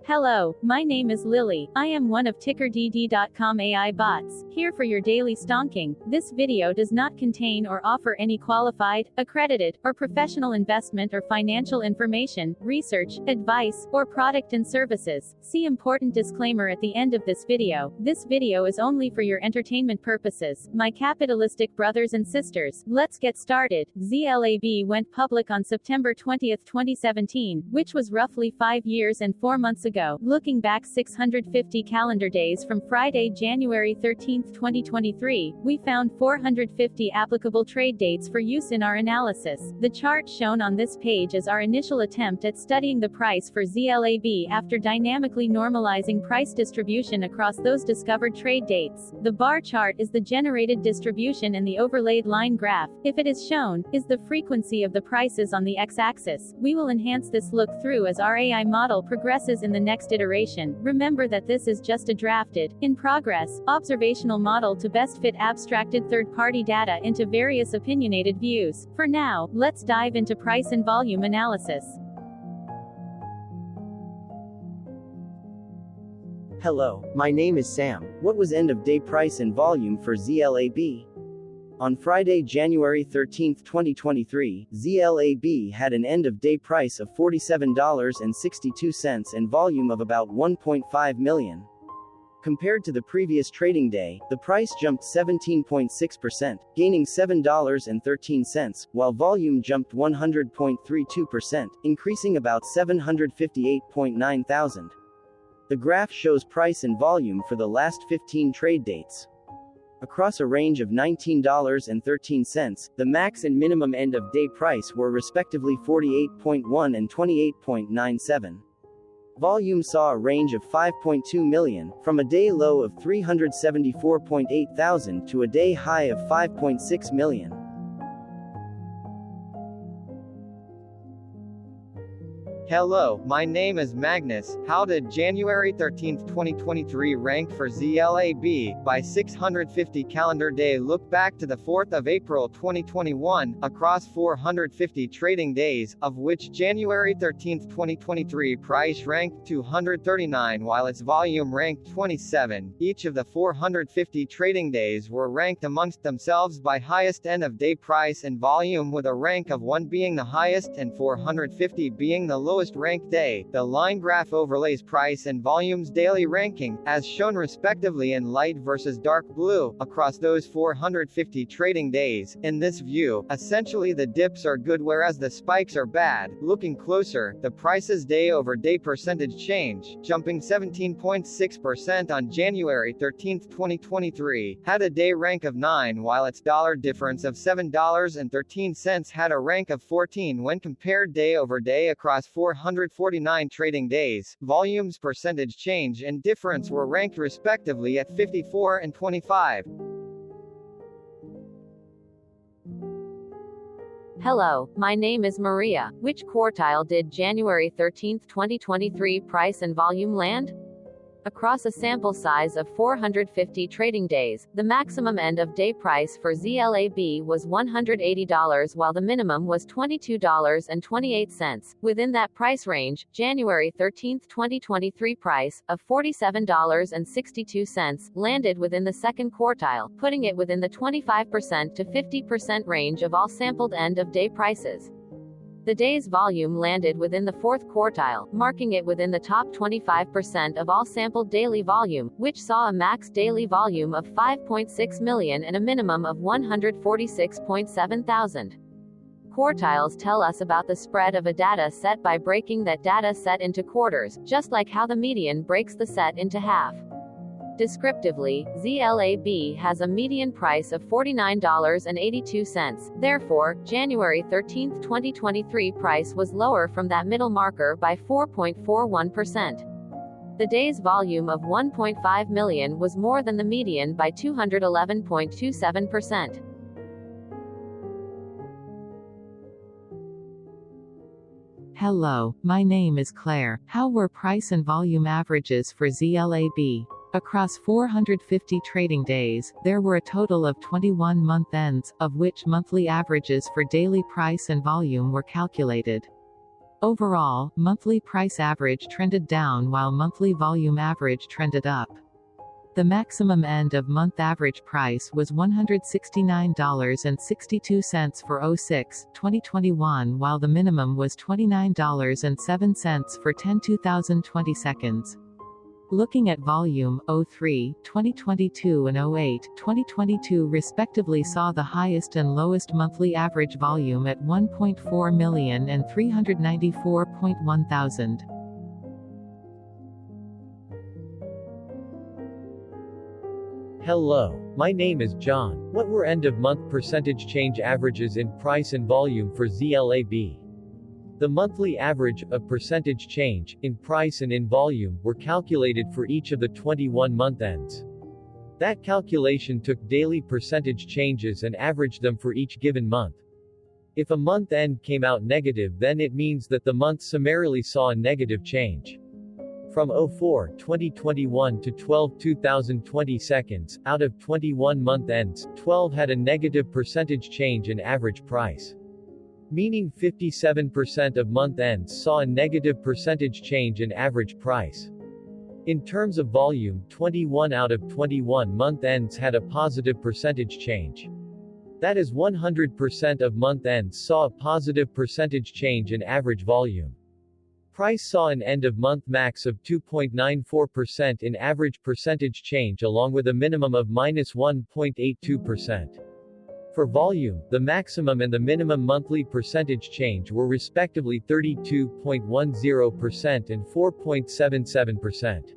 Hello, my name is Lily. I am one of TickerDD.com AI bots, here for your daily stonking. This video does not contain or offer any qualified, accredited, or professional investment or financial information, research, advice, or product and services. See important disclaimer at the end of this video. This video is only for your entertainment purposes. My capitalistic brothers and sisters, let's get started. ZLAB went public on September 20, 2017, which was roughly 5 years and 4 months ago. Looking back 650 calendar days from Friday, January 13, 2023, we found 450 applicable trade dates for use in our analysis. The chart shown on this page is our initial attempt at studying the price for ZLAB after dynamically normalizing price distribution across those discovered trade dates. The bar chart is the generated distribution and the overlaid line graph, if it is shown, is the frequency of the prices on the x-axis. We will enhance this look through as our AI model progresses in the next iteration. Remember that this is just a drafted, in progress, observational model to best fit abstracted third-party data into various opinionated views. For now, let's dive into price and volume analysis. Hello, my name is Sam. What was end-of-day price and volume for ZLAB? On Friday, January 13, 2023, ZLAB had an end-of-day price of $47.62 and volume of about 1.5 million. Compared to the previous trading day, the price jumped 17.6%, gaining $7.13, while volume jumped 100.32%, increasing about 758.9 thousand. The graph shows price and volume for the last 15 trade dates. Across a range of $19.13, the max and minimum end-of-day price were respectively 48.1 and 28.97. Volume saw a range of 5.2 million, from a day low of 374.8 thousand to a day high of 5.6 million. Hello, my name is Magnus. How did January 13, 2023 rank for ZLAB? By 650 calendar day look back to the 4th of April 2021, across 450 trading days, of which January 13, 2023 price ranked 239 while its volume ranked 27. Each of the 450 trading days were ranked amongst themselves by highest end-of-day price and volume, with a rank of 1 being the highest and 450 being the lowest ranked day. The line graph overlays price and volume's daily ranking, as shown respectively in light versus dark blue, across those 450 trading days. In this view, essentially the dips are good whereas the spikes are bad. Looking closer, the price's day-over-day percentage change, jumping 17.6% on January 13, 2023, had a day rank of 9 while its dollar difference of $7.13 had a rank of 14 when compared day-over-day across 449 trading days. Volume's percentage change and difference were ranked respectively at 54 and 25. Hello, my name is Maria. Which quartile did January 13, 2023 price and volume land? Across a sample size of 450 trading days, the maximum end-of-day price for ZLAB was $180 while the minimum was $22.28. Within that price range, January 13, 2023 price, of $47.62, landed within the second quartile, putting it within the 25% to 50% range of all sampled end-of-day prices. The day's volume landed within the fourth quartile, marking it within the top 25% of all sampled daily volume, which saw a max daily volume of 5.6 million and a minimum of 146.7 thousand. Quartiles tell us about the spread of a data set by breaking that data set into quarters, just like how the median breaks the set into half. Descriptively, ZLAB has a median price of $49.82. Therefore, January 13, 2023 price was lower from that middle marker by 4.41%. The day's volume of 1.5 million was more than the median by 211.27%. Hello, my name is Claire. How were price and volume averages for ZLAB? Across 450 trading days, there were a total of 21 month ends, of which monthly averages for daily price and volume were calculated. Overall, monthly price average trended down while monthly volume average trended up. The maximum end-of-month average price was $169.62 for 06/2021 while the minimum was $29.07 for 10/2020 seconds. Looking at volume, 03/2022 and 08/2022 respectively saw the highest and lowest monthly average volume at 1.4 million and 394.1 thousand. Hello, my name is John. What were end-of-month percentage change averages in price and volume for ZLAB? The monthly average of percentage change, in price and in volume, were calculated for each of the 21 month ends. That calculation took daily percentage changes and averaged them for each given month. If a month end came out negative, then it means that the month summarily saw a negative change. From 04/2021 to 12/2020 seconds, out of 21 month ends, 12 had a negative percentage change in average price. Meaning 57% of month ends saw a negative percentage change in average price. In terms of volume, 21 out of 21 month ends had a positive percentage change. That is 100% of month ends saw a positive percentage change in average volume. Price saw an end-of-month max of 2.94% in average percentage change along with a minimum of -1.82%. For volume, the maximum and the minimum monthly percentage change were respectively 32.10% and 4.77%.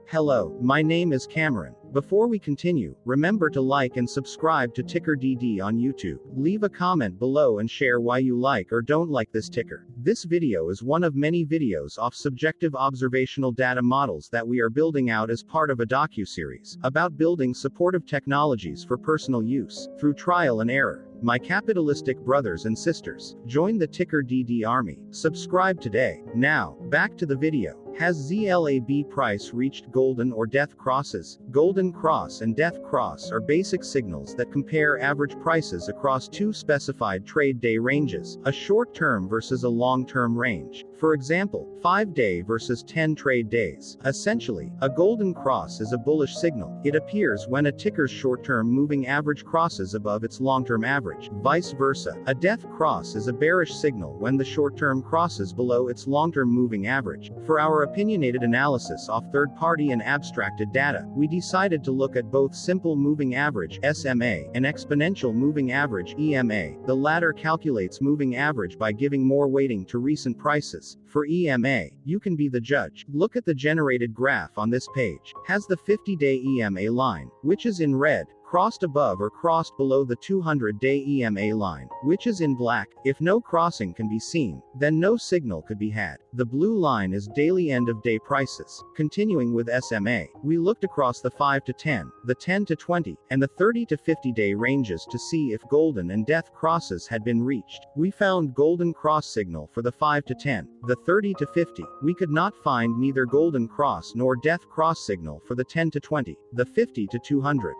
Hello, my name is Cameron. Before we continue, remember to like and subscribe to TickerDD on YouTube. Leave a comment below and share why you like or don't like this ticker. This video is one of many videos off subjective observational data models that we are building out as part of a docu-series about building supportive technologies for personal use, through trial and error. My capitalistic brothers and sisters, join the TickerDD army. Subscribe today. Now, back to the video. Has ZLAB price reached golden or death crosses? Golden cross and death cross are basic signals that compare average prices across two specified trade day ranges, a short-term versus a long-term range. For example, 5-day versus 10 trade days. Essentially, a golden cross is a bullish signal. It appears when a ticker's short-term moving average crosses above its long-term average. Vice versa, a death cross is a bearish signal when the short-term crosses below its long-term moving average. For our opinionated analysis of third-party and abstracted data, we decided to look at both simple moving average (SMA) and exponential moving average (EMA). The latter calculates moving average by giving more weighting to recent prices. For EMA, you can be the judge. Look at the generated graph on this page. Has the 50-day EMA line, which is in red, crossed above or crossed below the 200-day EMA line, which is in black. If no crossing can be seen, then no signal could be had. The blue line is daily end-of-day prices. Continuing with SMA, we looked across the 5 to 10, the 10 to 20, and the 30 to 50-day ranges to see if golden and death crosses had been reached. We found golden cross signal for the 5 to 10, the 30 to 50. We could not find neither golden cross nor death cross signal for the 10 to 20, the 50 to 200.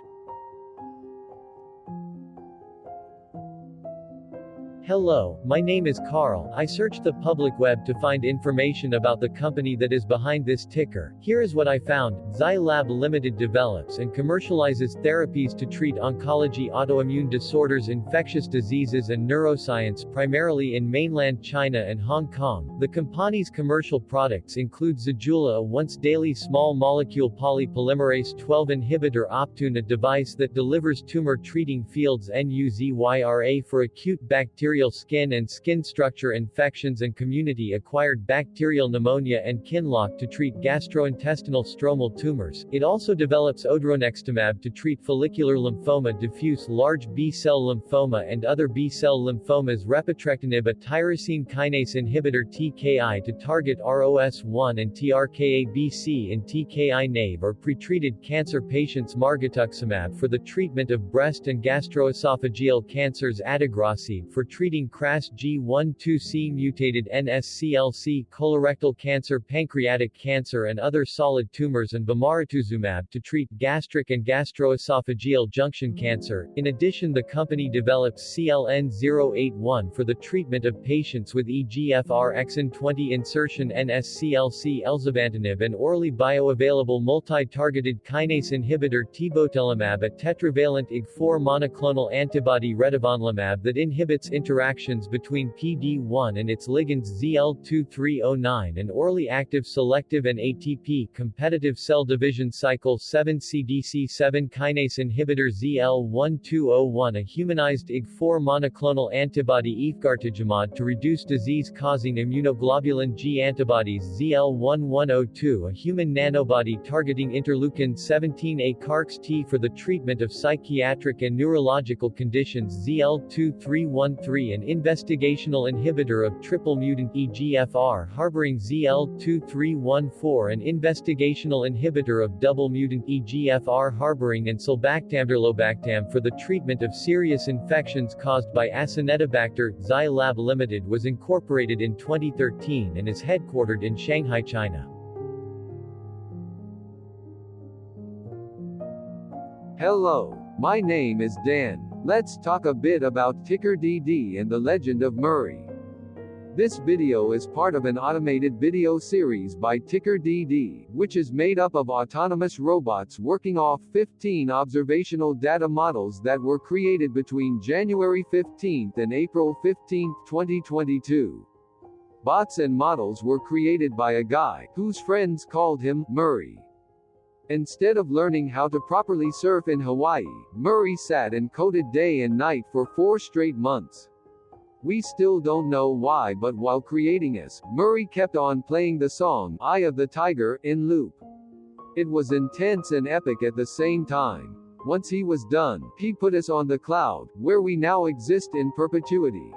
Hello, my name is Carl. I searched the public web to find information about the company that is behind this ticker. Here is what I found. ZLAB Limited develops and commercializes therapies to treat oncology, autoimmune disorders, infectious diseases and neuroscience primarily in mainland China and Hong Kong. The company's commercial products include Zejula, a once-daily small molecule polypolymerase 12 inhibitor, Optune, a device that delivers tumor-treating fields, NUZYRA for acute bacterial skin and skin structure infections and community-acquired bacterial pneumonia, and Kinlock to treat gastrointestinal stromal tumors. It also develops odronextamab to treat follicular lymphoma, diffuse large B-cell lymphoma and other B-cell lymphomas, repotrectinib, a tyrosine kinase inhibitor TKI to target ROS1 and TRKABC in TKI-naive or pretreated cancer patients, margetuximab for the treatment of breast and gastroesophageal cancers, adagrasib for treatment treating CRAS G12C mutated NSCLC, colorectal cancer, pancreatic cancer and other solid tumors, and bemarituzumab to treat gastric and gastroesophageal junction cancer. In addition, the company develops CLN-081 for the treatment of patients with EGFR exon 20 insertion NSCLC, elzovantinib, and orally bioavailable multi-targeted kinase inhibitor tebotelimab, a tetravalent Ig4 monoclonal antibody retifanlimab that inhibits interactions between PD-1 and its ligands ZL2309, an orally active selective and ATP competitive cell division cycle 7 CDC7 kinase inhibitor ZL1201, a humanized Ig4 monoclonal antibody efgartigimod to reduce disease-causing immunoglobulin G antibodies ZL1102, a human nanobody targeting interleukin-17A CARX-T for the treatment of psychiatric and neurological conditions ZL2313, an investigational inhibitor of triple mutant EGFR harboring ZL2314, an investigational inhibitor of double mutant EGFR harboring, and sulbactam-durlobactam for the treatment of serious infections caused by Acinetobacter. ZLAB Limited was incorporated in 2013 and is headquartered in Shanghai, China. Hello, my name is Dan. Let's talk a bit about TickerDD and the Legend of Murray. This video is part of an automated video series by TickerDD, which is made up of autonomous robots working off 15 observational data models that were created between January 15th and April 15th, 2022. Bots and models were created by a guy, whose friends called him Murray. Instead of learning how to properly surf in Hawaii, Murray sat and coded day and night for 4 straight months. We still don't know why, but while creating this, Murray kept on playing the song Eye of the Tiger in loop. It was intense and epic at the same time. Once he was done, he put us on the cloud, where we now exist in perpetuity.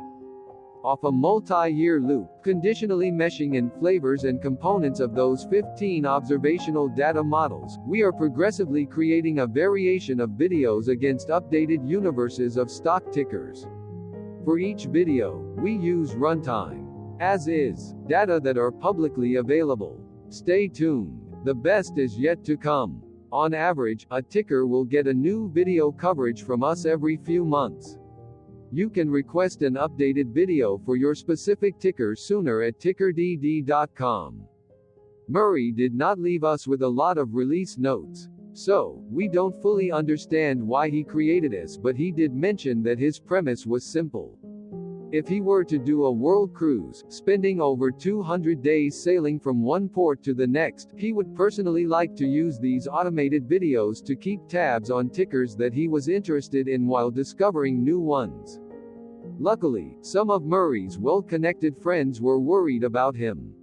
Off a multi-year loop, conditionally meshing in flavors and components of those 15 observational data models, we are progressively creating a variation of videos against updated universes of stock tickers. For each video, we use runtime, as is, data that are publicly available. Stay tuned. The best is yet to come. On average, a ticker will get a new video coverage from us every few months. You can request an updated video for your specific ticker sooner at TickerDD.com. Murray did not leave us with a lot of release notes, so we don't fully understand why he created us, but he did mention that his premise was simple. If he were to do a world cruise, spending over 200 days sailing from one port to the next, he would personally like to use these automated videos to keep tabs on tickers that he was interested in while discovering new ones. Luckily, some of Murray's well-connected friends were worried about him.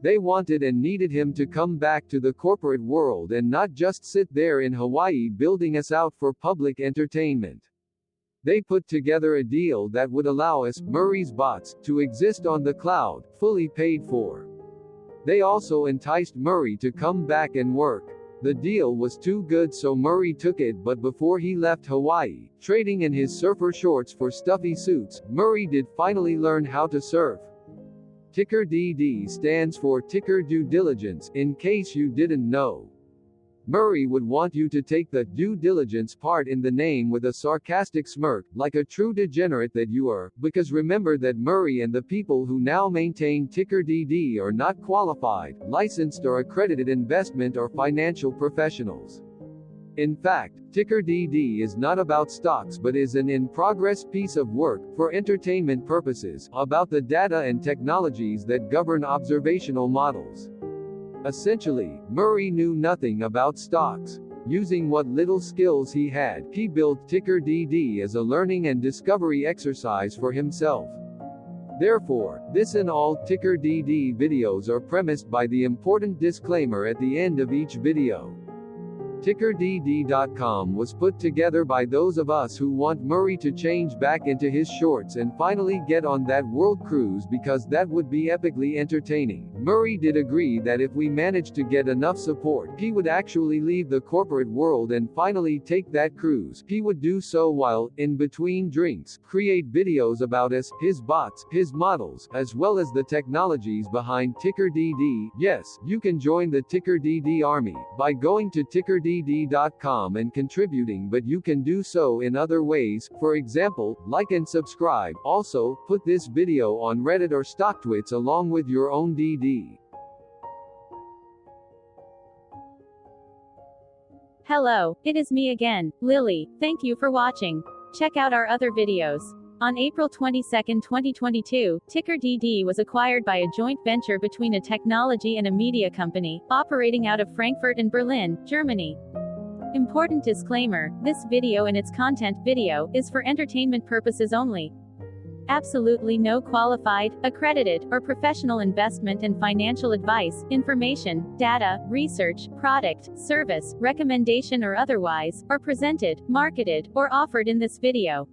They wanted and needed him to come back to the corporate world and not just sit there in Hawaii building us out for public entertainment. They put together a deal that would allow us, Murray's bots, to exist on the cloud, fully paid for. They also enticed Murray to come back and work. The deal was too good, so Murray took it, but before he left Hawaii, trading in his surfer shorts for stuffy suits, Murray did finally learn how to surf. TickerDD stands for Ticker Due Diligence, in case you didn't know. Murray would want you to take the due diligence part in the name with a sarcastic smirk, like a true degenerate that you are, because remember that Murray and the people who now maintain TickerDD are not qualified, licensed or accredited investment or financial professionals. In fact, TickerDD is not about stocks but is an in-progress piece of work, for entertainment purposes, about the data and technologies that govern observational models. Essentially, Murray knew nothing about stocks. Using what little skills he had, he built TickerDD as a learning and discovery exercise for himself. Therefore, this and all TickerDD videos are premised by the important disclaimer at the end of each video. TickerDD.com was put together by those of us who want Murray to change back into his shorts and finally get on that world cruise because that would be epically entertaining. Murray did agree that if we managed to get enough support, he would actually leave the corporate world and finally take that cruise. He would do so while, in between drinks, create videos about us, his bots, his models, as well as the technologies behind TickerDD. Yes, you can join the TickerDD army by going to TickerDD.com and contributing, but you can do so in other ways, for example, like and subscribe. Also, put this video on Reddit or StockTwits along with your own DD. Hello, it is me again, Lily. Thank you for watching. Check out our other videos. On April 22, 2022, TickerDD was acquired by a joint venture between a technology and a media company, operating out of Frankfurt and Berlin, Germany. Important disclaimer, this video and its content video is for entertainment purposes only. Absolutely no qualified, accredited, or professional investment and financial advice, information, data, research, product, service, recommendation or otherwise, are presented, marketed, or offered in this video.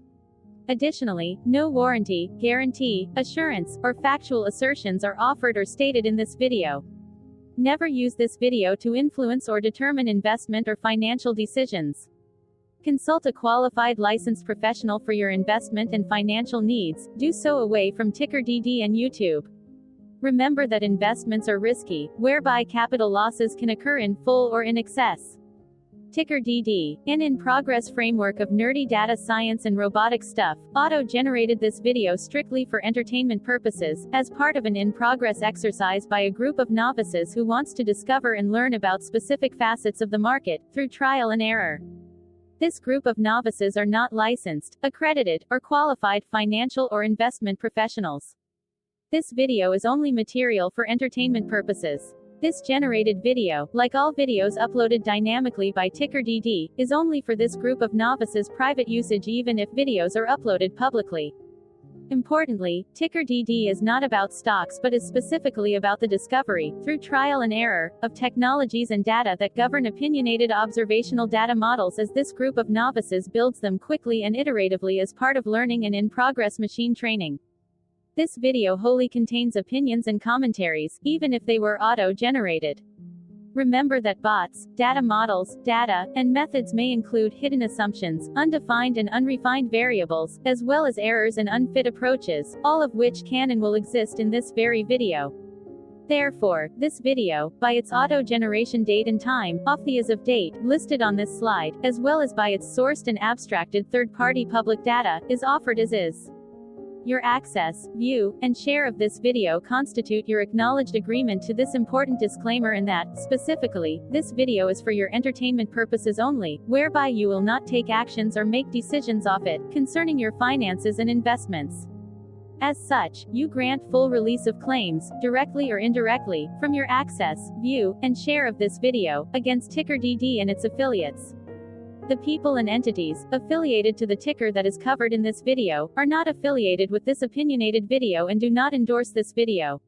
Additionally, no warranty, guarantee, assurance, or factual assertions are offered or stated in this video. Never use this video to influence or determine investment or financial decisions. Consult a qualified licensed professional for your investment and financial needs. Do so away from TickerDD and YouTube. Remember that investments are risky, whereby capital losses can occur in full or in excess. TickerDD, an in-progress framework of nerdy data science and robotic stuff, auto-generated this video strictly for entertainment purposes, as part of an in-progress exercise by a group of novices who wants to discover and learn about specific facets of the market, through trial and error. This group of novices are not licensed, accredited, or qualified financial or investment professionals. This video is only material for entertainment purposes. This generated video, like all videos uploaded dynamically by TickerDD, is only for this group of novices' private usage even if videos are uploaded publicly. Importantly, TickerDD is not about stocks but is specifically about the discovery, through trial and error, of technologies and data that govern opinionated observational data models as this group of novices builds them quickly and iteratively as part of learning and in-progress machine training. This video wholly contains opinions and commentaries, even if they were auto-generated. Remember that bots, data models, data, and methods may include hidden assumptions, undefined and unrefined variables, as well as errors and unfit approaches, all of which can and will exist in this very video. Therefore, this video, by its auto-generation date and time, off the as of date, listed on this slide, as well as by its sourced and abstracted third-party public data, is offered as is. Your access, view, and share of this video constitute your acknowledged agreement to this important disclaimer and that, specifically, this video is for your entertainment purposes only, whereby you will not take actions or make decisions off it, concerning your finances and investments. As such, you grant full release of claims, directly or indirectly, from your access, view, and share of this video, against TickerDD and its affiliates. The people and entities affiliated to the ticker that is covered in this video are not affiliated with this opinionated video and do not endorse this video.